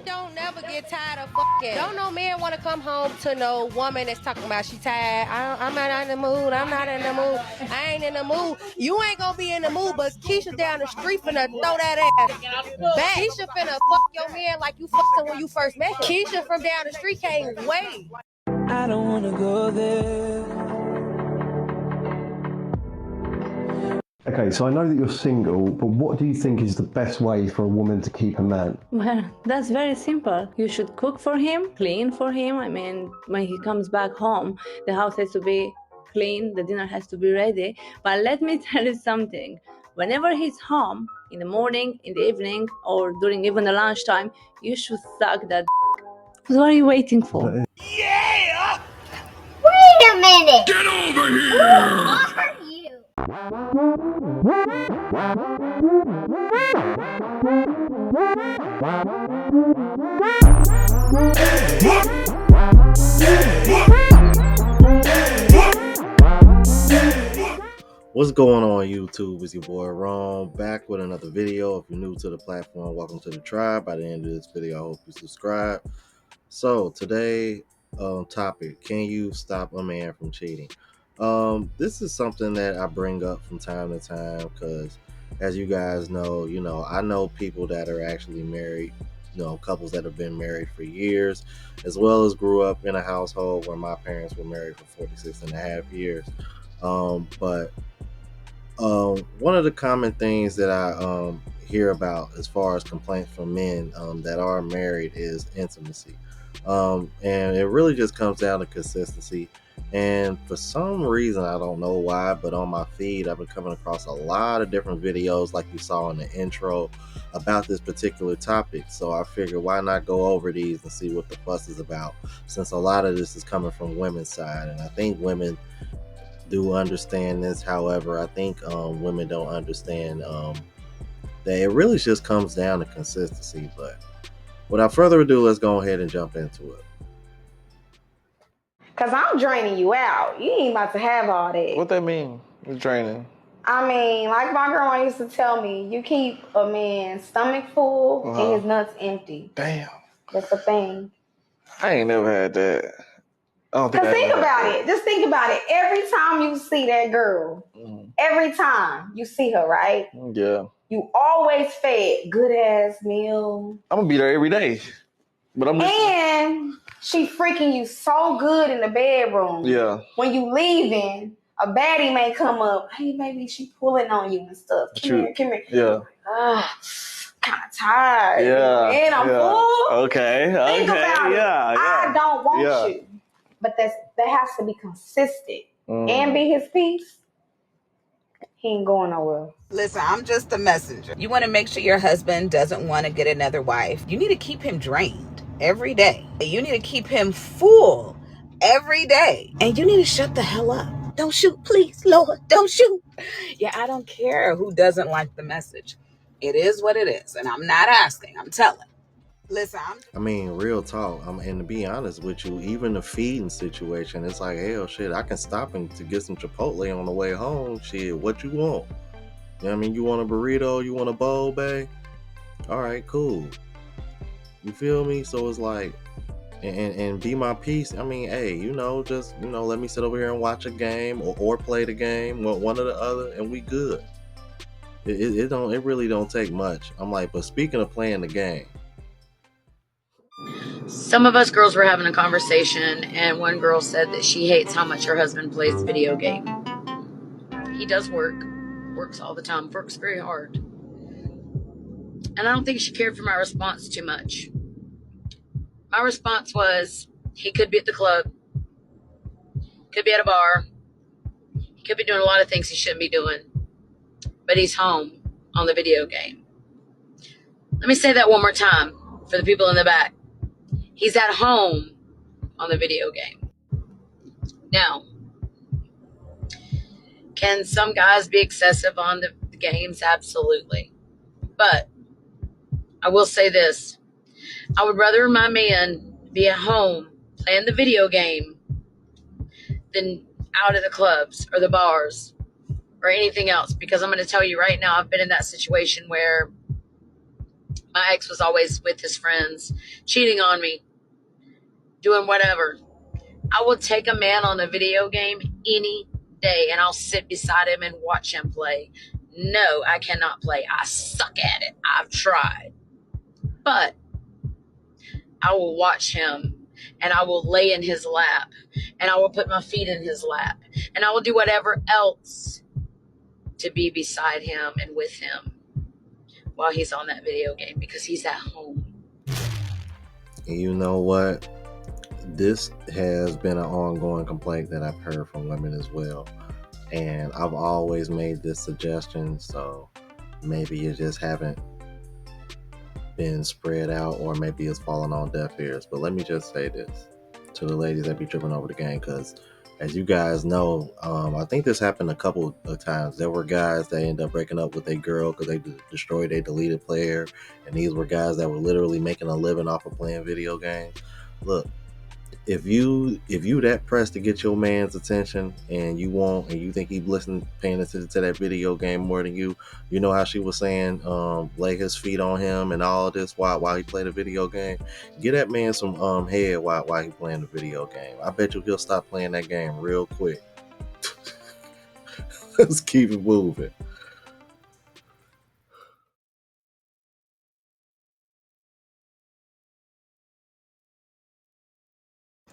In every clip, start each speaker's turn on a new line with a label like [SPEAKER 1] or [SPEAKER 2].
[SPEAKER 1] don't never get tired of fucking. Don't no man want to come home to no woman that's talking about she tired. I'm not in the mood. I'm not in the mood. I ain't in the mood. You ain't gonna be in the mood, but Keisha down the street finna throw that ass back. Keisha finna fuck your man like you fucked him when you first met him. Keisha from down the street can't wait.
[SPEAKER 2] I don't wanna go there.
[SPEAKER 3] Okay, so I know that you're single, but what do you think is the best way for a woman to keep a man?
[SPEAKER 4] Well, that's very simple. You should cook for him, clean for him. I mean, when he comes back home, the house has to be clean, the dinner has to be ready. But let me tell you something. Whenever he's home, in the morning, in the evening, or during even the lunchtime, you should suck that. What are you waiting for?
[SPEAKER 5] Yeah! Wait a minute! Get over here! Who are you?
[SPEAKER 6] What's going on YouTube? It's your boy Ron back with another video. If you're new to the platform, welcome to the tribe. By the end of this video, I hope you subscribe. So today topic, can you stop a man from cheating? This is something that I bring up from time to time because as you guys know, I know people that are actually married, couples that have been married for years, as well as grew up in a household where my parents were married for 46 and a half years. But one of the common things that I hear about as far as complaints from men that are married is intimacy. And it really just comes down to consistency. And for some reason, I don't know why, but on my feed, I've been coming across a lot of different videos like you saw in the intro about this particular topic. So I figured why not go over these and see what the fuss is about, since a lot of this is coming from women's side. And I think women do understand this. However, I think women don't understand that it really just comes down to consistency. But without further ado, let's go ahead and jump into it.
[SPEAKER 7] Cause I'm draining you out. You ain't about to have all that.
[SPEAKER 8] What that mean? It's draining.
[SPEAKER 7] I mean, like my grandma used to tell me, you keep a man's stomach full and his nuts empty.
[SPEAKER 8] Damn.
[SPEAKER 7] That's the thing.
[SPEAKER 8] I ain't never had that. I don't think.
[SPEAKER 7] Cause think about it. Just think about it. Every time you see that girl, every time you see her, right?
[SPEAKER 8] Yeah.
[SPEAKER 7] You always fed good ass meal.
[SPEAKER 8] I'm gonna be there every day. But I'm just...
[SPEAKER 7] And she freaking you so good in the bedroom.
[SPEAKER 8] Yeah.
[SPEAKER 7] When you leaving, a baddie may come up. Hey, baby, she pulling on you and stuff. Come here.
[SPEAKER 8] Yeah.
[SPEAKER 7] Kind of tired.
[SPEAKER 8] Yeah.
[SPEAKER 7] And I'm full.
[SPEAKER 8] Okay.
[SPEAKER 7] Think about it. I don't want you. But that has to be consistent and be his piece. He ain't going nowhere.
[SPEAKER 9] Listen, I'm just a messenger. You want to make sure your husband doesn't want to get another wife. You need to keep him drained every day. You need to keep him full every day. And you need to shut the hell up. Don't shoot, please, Lord, don't shoot. Yeah, I don't care who doesn't like the message. It is what it is. And I'm not asking, I'm telling. Listen,
[SPEAKER 6] I mean, real talk. And to be honest with you, even the feeding situation, it's like, hell, shit, I can stop and to get some Chipotle on the way home. Shit, what you want? You know what I mean? You want a burrito? You want a bowl, babe? All right, cool. You feel me? So it's like, and be my piece. I mean, hey, just let me sit over here and watch a game or play the game, one or the other, and we good. It really don't take much. I'm like, but speaking of playing the game.
[SPEAKER 10] Some of us girls were having a conversation, and one girl said that she hates how much her husband plays the video game. He does works all the time, works very hard. And I don't think she cared for my response too much. My response was, he could be at the club, could be at a bar, he could be doing a lot of things he shouldn't be doing, but he's home on the video game. Let me say that one more time for the people in the back. He's at home on the video game. Now, can some guys be excessive on the games? Absolutely. But I will say this. I would rather my man be at home playing the video game than out at the clubs or the bars or anything else. Because I'm going to tell you right now, I've been in that situation where My ex was always with his friends, cheating on me, doing whatever. I will take a man on a video game any day and I'll sit beside him and watch him play. No, I cannot play. I suck at it. I've tried. But I will watch him and I will lay in his lap and I will put my feet in his lap and I will do whatever else to be beside him and with him while he's on that video game because he's at home.
[SPEAKER 6] And you know what? This has been an ongoing complaint that I've heard from women as well. And I've always made this suggestion, so maybe you just haven't been spread out, or maybe it's falling on deaf ears. But let me just say this to the ladies that be tripping over the game, because as you guys know, I think this happened a couple of times. There were guys that ended up breaking up with a girl because they destroyed a deleted player, and these were guys that were literally making a living off of playing video games. Look, if you that pressed to get your man's attention and you think he's paying attention to that video game more than you know how she was saying, lay his feet on him and all this while he played a video game. Get that man some head while he playing the video game. I bet you he'll stop playing that game real quick. Let's keep it moving.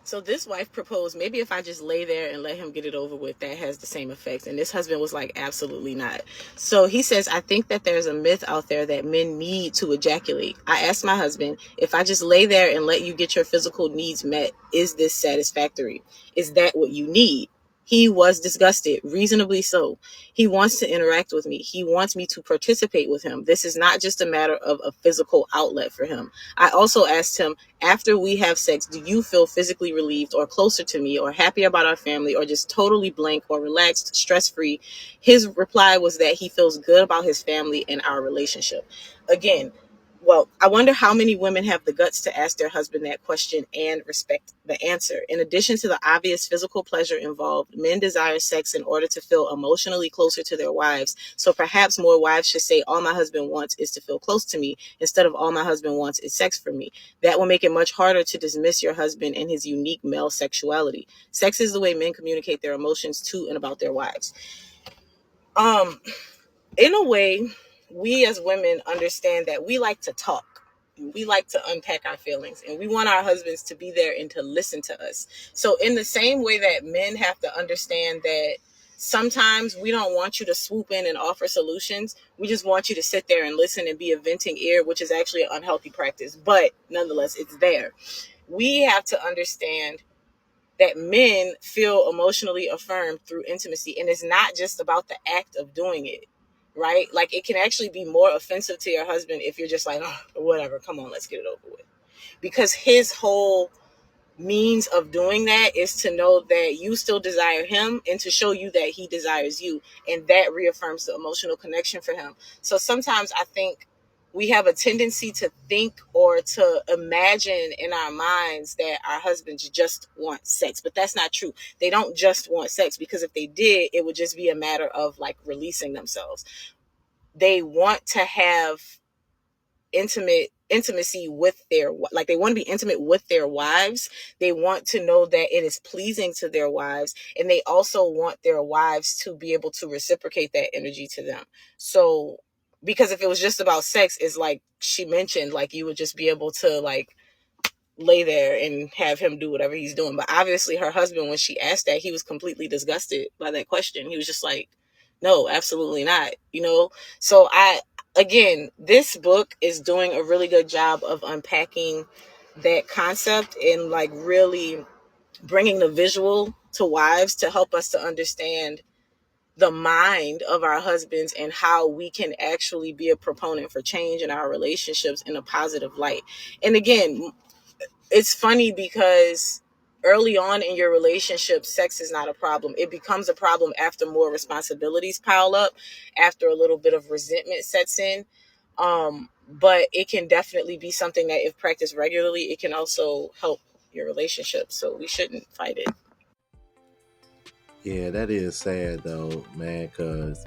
[SPEAKER 9] So this wife proposed, maybe if I just lay there and let him get it over with, that has the same effect. And this husband was like, absolutely not. So he says, I think that there's a myth out there that men need to ejaculate. I asked my husband, if I just lay there and let you get your physical needs met, is this satisfactory? Is that what you need? He was disgusted, reasonably so. He wants to interact with me. He wants me to participate with him. This is not just a matter of a physical outlet for him. I also asked him, after we have sex, do you feel physically relieved or closer to me or happy about our family or just totally blank or relaxed, stress-free? His reply was that he feels good about his family and our relationship. Again, well, I wonder how many women have the guts to ask their husband that question and respect the answer. In addition to the obvious physical pleasure involved, men desire sex in order to feel emotionally closer to their wives. So perhaps more wives should say, all my husband wants is to feel close to me, instead of all my husband wants is sex for me. That will make it much harder to dismiss your husband and his unique male sexuality. Sex is the way men communicate their emotions to and about their wives. In a way, we as women understand that we like to talk. We like to unpack our feelings, and we want our husbands to be there and to listen to us. So in the same way that men have to understand that sometimes we don't want you to swoop in and offer solutions. We just want you to sit there and listen and be a venting ear, which is actually an unhealthy practice, but nonetheless, it's there. We have to understand that men feel emotionally affirmed through intimacy, and it's not just about the act of doing it, right? Like, it can actually be more offensive to your husband if you're just like, oh, whatever, come on, let's get it over with. Because his whole means of doing that is to know that you still desire him and to show you that he desires you, and that reaffirms the emotional connection for him. So sometimes I think we have a tendency to think or to imagine in our minds that our husbands just want sex, but that's not true. They don't just want sex, because if they did, it would just be a matter of like releasing themselves. They want to have intimacy with their, like, they want to be intimate with their wives. They want to know that it is pleasing to their wives, and they also want their wives to be able to reciprocate that energy to them. So because if it was just about sex, it's like she mentioned, like, you would just be able to like lay there and have him do whatever he's doing. But obviously her husband, when she asked that, he was completely disgusted by that question. He was just like, no, absolutely not, So again, this book is doing a really good job of unpacking that concept and like really bringing the visual to wives to help us to understand the mind of our husbands and how we can actually be a proponent for change in our relationships in a positive light. And again, it's funny because early on in your relationship, sex is not a problem. It becomes a problem after more responsibilities pile up, after a little bit of resentment sets in. But it can definitely be something that, if practiced regularly, it can also help your relationship. So we shouldn't fight it.
[SPEAKER 6] Yeah, that is sad though, man, because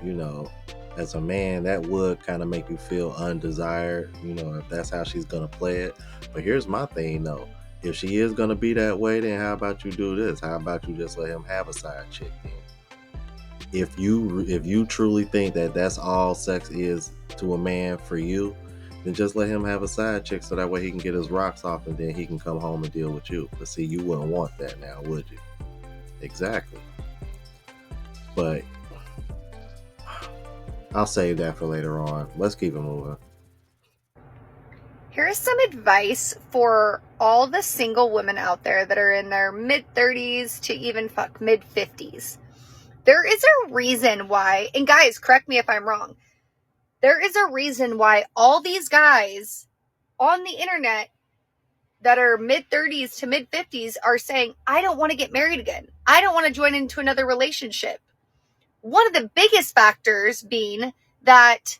[SPEAKER 6] as a man, that would kind of make you feel undesired, if that's how she's going to play it. But here's my thing, though. If she is going to be that way, then how about you do this? How about you just let him have a side chick then? If you truly think that that's all sex is to a man for you, then just let him have a side chick so that way he can get his rocks off and then he can come home and deal with you. But see, you wouldn't want that now, would you? Exactly. But I'll save that for later on. Let's keep it moving.
[SPEAKER 11] Here's some advice for all the single women out there that are in their mid-30s to even mid-50s. There is a reason why, and guys, correct me if I'm wrong, there is a reason why all these guys on the internet that are mid-30s to mid-50s are saying, I don't want to get married again. I don't want to join into another relationship. One of the biggest factors being that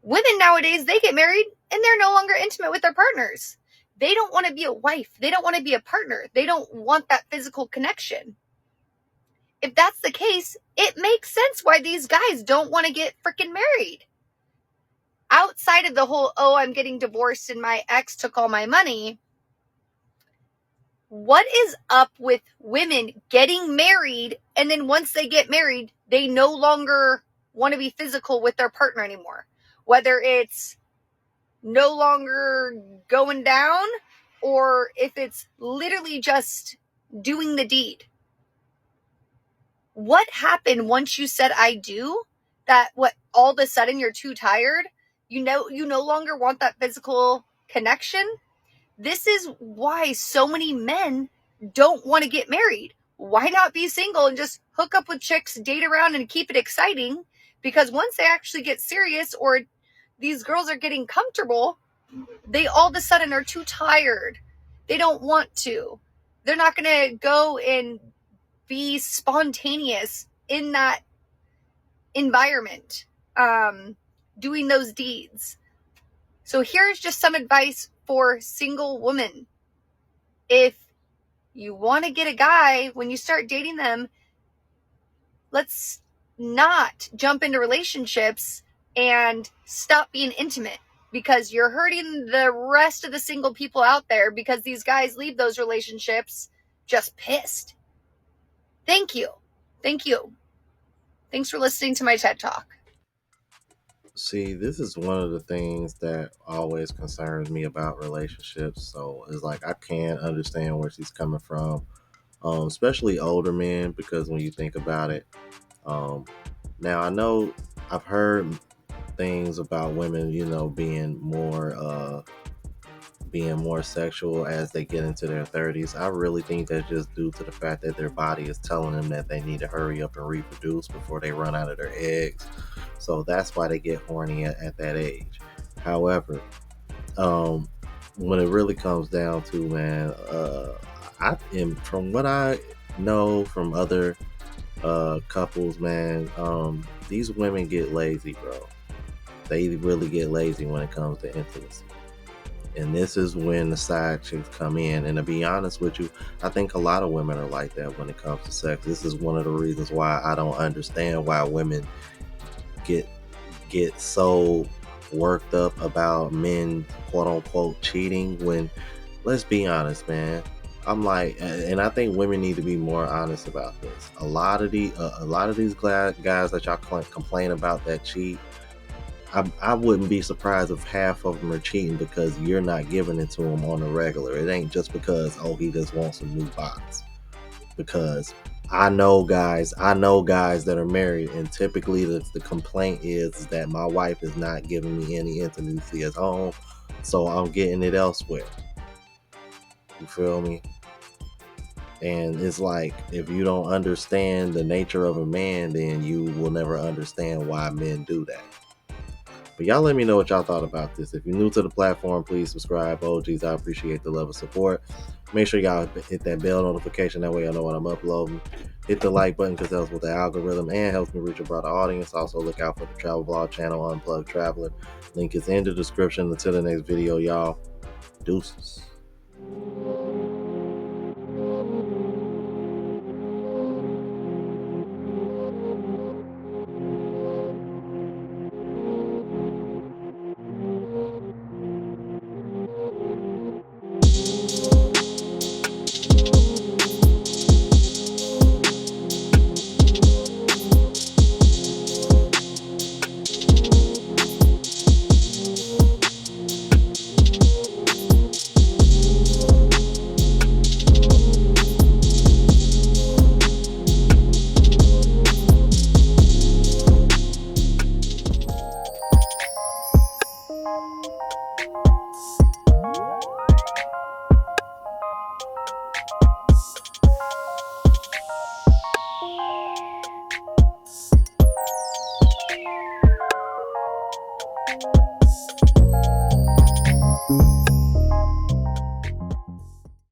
[SPEAKER 11] women nowadays, they get married and they're no longer intimate with their partners. They don't want to be a wife. They don't want to be a partner. They don't want that physical connection. If that's the case, it makes sense why these guys don't want to get freaking married. Outside of the whole, oh, I'm getting divorced and my ex took all my money. What is up with women getting married and then once they get married, they no longer want to be physical with their partner anymore? Whether it's no longer going down or if it's literally just doing the deed. What happened once you said I do? That all of a sudden you're too tired? You no longer want that physical connection? This is why so many men don't want to get married. Why not be single and just hook up with chicks, date around, and keep it exciting? Because once they actually get serious or these girls are getting comfortable, they all of a sudden are too tired. They don't want to. They're not going to go and be spontaneous in that environment, doing those deeds. So here's just some advice for single women. If you want to get a guy, when you start dating them, let's not jump into relationships and stop being intimate, because you're hurting the rest of the single people out there, because these guys leave those relationships just pissed. Thank you. Thanks for listening to my TED Talk.
[SPEAKER 6] See, this is one of the things that always concerns me about relationships. So it's like I can understand where she's coming from, especially older men, because when you think about it, now I know I've heard things about women, being more sexual as they get into their 30s. I really think that's just due to the fact that their body is telling them that they need to hurry up and reproduce before they run out of their eggs. So that's why they get horny at that age. However, when it really comes down to, man, I am, from what I know from other couples, man, these women get lazy, bro. They really get lazy when it comes to intimacy. And this is when the side chicks come in. And to be honest with you, I think a lot of women are like that when it comes to sex. This is one of the reasons why I don't understand why women get so worked up about men, quote unquote, cheating, when, let's be honest, man. I'm like, and I think women need to be more honest about this. A lot of these guys that y'all complain about that cheat, I wouldn't be surprised if half of them are cheating because you're not giving it to them on the regular. It ain't just because, oh, he just wants a new box. Because I know guys that are married, and typically the complaint is that my wife is not giving me any intimacy at home, so I'm getting it elsewhere. You feel me? And it's like, if you don't understand the nature of a man, then you will never understand why men do that. But y'all let me know what y'all thought about this. If you're new to the platform, please subscribe. OGs, I appreciate the love and support. Make sure y'all hit that bell notification. That way I know when I'm uploading. Hit the like button because that helps with the algorithm and helps me reach a broader audience. Also, look out for the travel vlog channel, Unplugged Traveler. Link is in the description. Until the next video, y'all. Deuces.